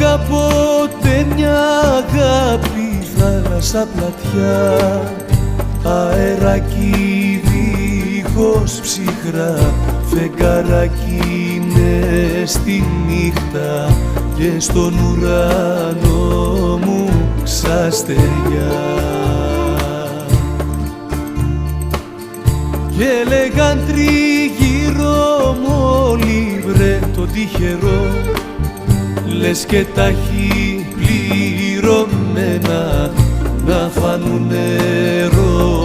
κάποτε μια αγάπη, θάλασσα πλατιά, αεράκι δίχως ψυχρά, φεγγαράκι μες στη νύχτα και στον ουρανό μου ξαστεριά. Και έλεγαν τριγύρω μου όλοι, βρε το τυχερό, λες και τα έχει πληρωμένα να φάνουνε νερό.